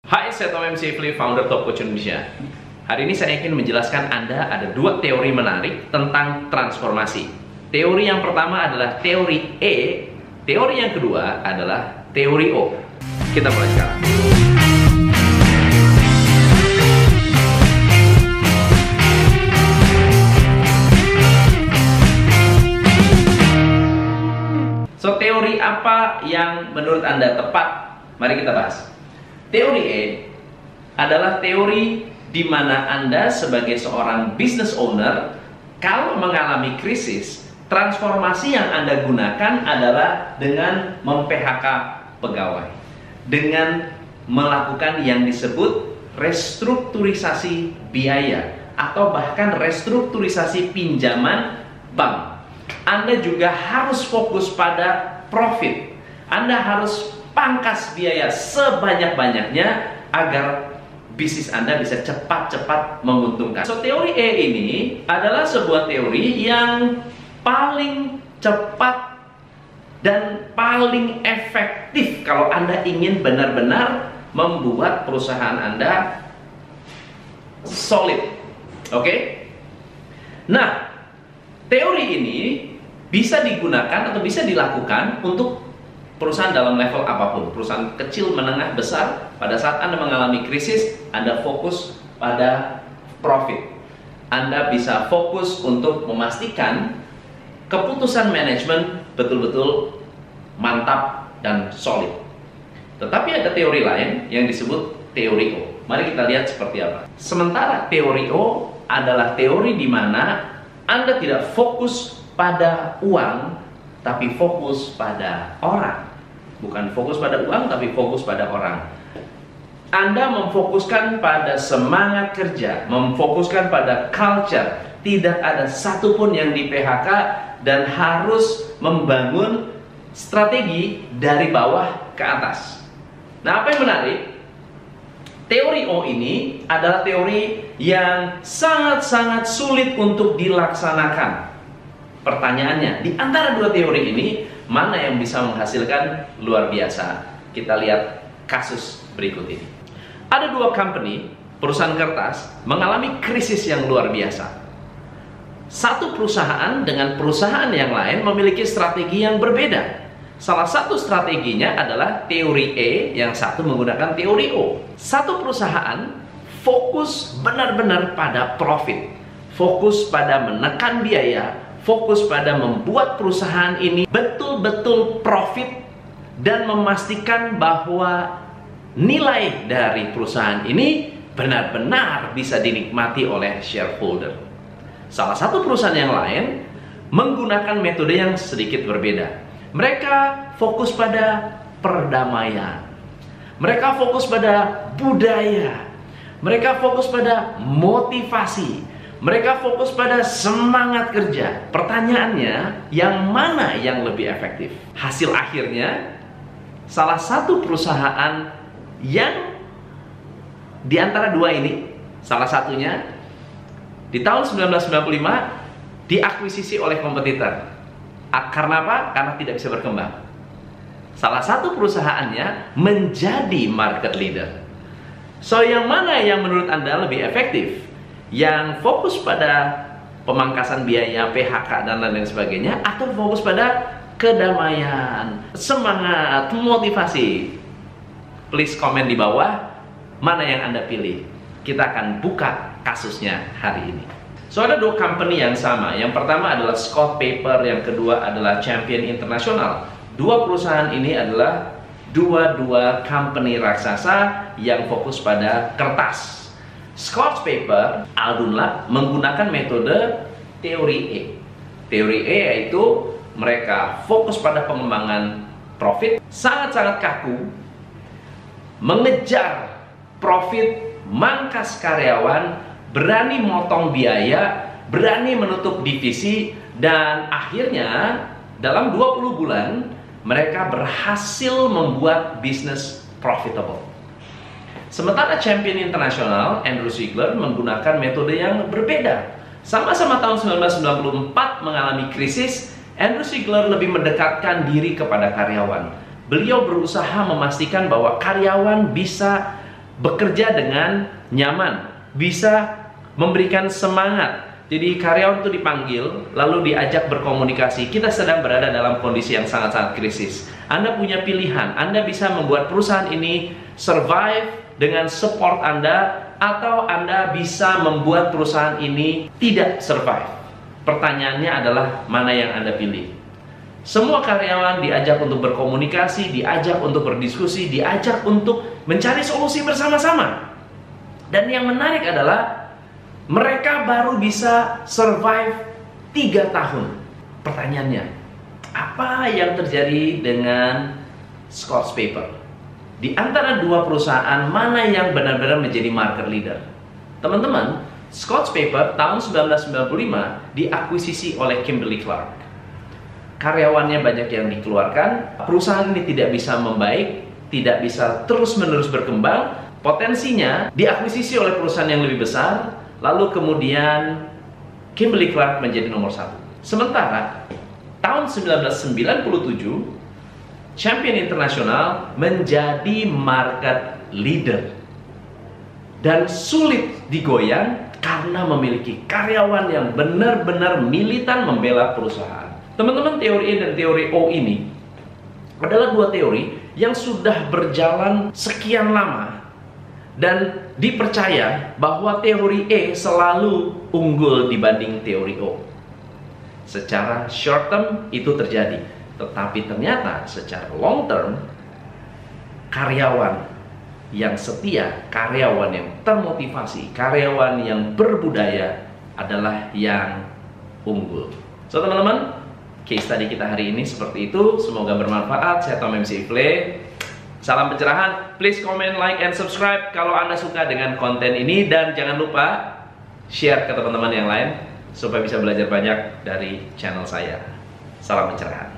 Hai, saya Tom M. Safely, founder Top Coach Indonesia. Hari ini saya ingin menjelaskan Anda ada dua teori menarik tentang transformasi. Teori yang pertama adalah teori E, teori yang kedua adalah teori O. Kita mulai sekarang. So, teori apa yang menurut Anda tepat? Mari kita bahas. Teori E adalah teori di mana Anda sebagai seorang business owner, kalau mengalami krisis, transformasi yang Anda gunakan adalah dengan mem-PHK pegawai, dengan melakukan yang disebut restrukturisasi biaya atau bahkan restrukturisasi pinjaman bank. Anda juga harus fokus pada profit. Anda harus pangkas biaya sebanyak-banyaknya agar bisnis Anda bisa cepat-cepat menguntungkan. So, teori E ini adalah sebuah teori yang paling cepat dan paling efektif kalau Anda ingin benar-benar membuat perusahaan Anda solid. Oke? Nah, teori ini bisa digunakan atau bisa dilakukan untuk perusahaan dalam level apapun, perusahaan kecil, menengah, besar. Pada saat Anda mengalami krisis, Anda fokus pada profit. Anda bisa fokus untuk memastikan keputusan manajemen betul-betul mantap dan solid. Tetapi ada teori lain yang disebut teori O. Mari kita lihat seperti apa. Sementara teori O adalah teori di mana Anda tidak fokus pada uang, tapi fokus pada orang. Bukan fokus pada uang, tapi fokus pada orang. Anda memfokuskan pada semangat kerja, memfokuskan pada culture. Tidak ada satupun yang di PHK dan harus membangun strategi dari bawah ke atas. Nah, apa yang menarik? Teori O ini adalah teori yang sangat-sangat sulit untuk dilaksanakan. Pertanyaannya, di antara dua teori ini, mana yang bisa menghasilkan luar biasa? Kita lihat kasus berikut ini. Ada dua company, perusahaan kertas, mengalami krisis yang luar biasa. Satu perusahaan dengan perusahaan yang lain memiliki strategi yang berbeda. Salah satu strateginya adalah teori E, yang satu menggunakan teori O. Satu perusahaan fokus benar-benar pada profit, fokus pada menekan biaya, fokus pada membuat perusahaan ini betul-betul profit dan memastikan bahwa nilai dari perusahaan ini benar-benar bisa dinikmati oleh shareholder. Salah satu perusahaan yang lain menggunakan metode yang sedikit berbeda. Mereka fokus pada perdamaian. Mereka fokus pada budaya. Mereka fokus pada motivasi. Mereka fokus pada semangat kerja. Pertanyaannya, yang mana yang lebih efektif? Hasil akhirnya, salah satu perusahaan yang di antara dua ini, salah satunya di tahun 1995 diakuisisi oleh kompetitor. Karena apa? Karena tidak bisa berkembang. Salah satu perusahaannya menjadi market leader. So, yang mana yang menurut Anda lebih efektif? Yang fokus pada pemangkasan biaya, PHK, dan lain-lain sebagainya, atau fokus pada kedamaian, semangat, motivasi? Please komen di bawah mana yang Anda pilih. Kita akan buka kasusnya hari ini. So, ada dua company yang sama. Yang pertama adalah Scott Paper, yang kedua adalah Champion International. Dua perusahaan ini adalah dua company raksasa yang fokus pada kertas. Scott Paper, Al Dunlap menggunakan metode teori E. Teori E yaitu mereka fokus pada pengembangan profit, sangat-sangat kaku, mengejar profit, mangkas karyawan, berani motong biaya, berani menutup divisi, dan akhirnya dalam 20 bulan mereka berhasil membuat bisnis profitable. Sementara Champion International, Andrew Ziegler menggunakan metode yang berbeda. Sama-sama tahun 1994 mengalami krisis, Andrew Ziegler lebih mendekatkan diri kepada karyawan. Beliau berusaha memastikan bahwa karyawan bisa bekerja dengan nyaman, bisa memberikan semangat. Jadi karyawan itu dipanggil, lalu diajak berkomunikasi. Kita sedang berada dalam kondisi yang sangat-sangat krisis. Anda punya pilihan, Anda bisa membuat perusahaan ini survive dengan support Anda, atau Anda bisa membuat perusahaan ini tidak survive. Pertanyaannya adalah mana yang Anda pilih? Semua karyawan diajak untuk berkomunikasi, diajak untuk berdiskusi, diajak untuk mencari solusi bersama-sama. Dan yang menarik adalah mereka baru bisa survive 3 tahun. Pertanyaannya, apa yang terjadi dengan Scotts Paper? Di antara dua perusahaan, mana yang benar-benar menjadi market leader? Teman-teman, Scotts Paper tahun 1995 diakuisisi oleh Kimberly-Clark. Karyawannya banyak yang dikeluarkan, perusahaan ini tidak bisa membaik, tidak bisa terus-menerus berkembang. Potensinya diakuisisi oleh perusahaan yang lebih besar, lalu kemudian Kimberly-Clark menjadi nomor 1. Sementara tahun 1997 Champion International menjadi market leader dan sulit digoyang karena memiliki karyawan yang benar-benar militan membela perusahaan. Teman-teman, teori E dan teori O ini adalah dua teori yang sudah berjalan sekian lama dan dipercaya bahwa teori E selalu unggul dibanding teori O. Secara short term itu terjadi, tetapi ternyata secara long term, karyawan yang setia, karyawan yang termotivasi, karyawan yang berbudaya adalah yang unggul. So teman-teman, case study kita hari ini seperti itu. Semoga bermanfaat. Saya Tom MC Ifle. Salam pencerahan. Please comment, like, and subscribe kalau Anda suka dengan konten ini. Dan jangan lupa share ke teman-teman yang lain supaya bisa belajar banyak dari channel saya. Salam pencerahan.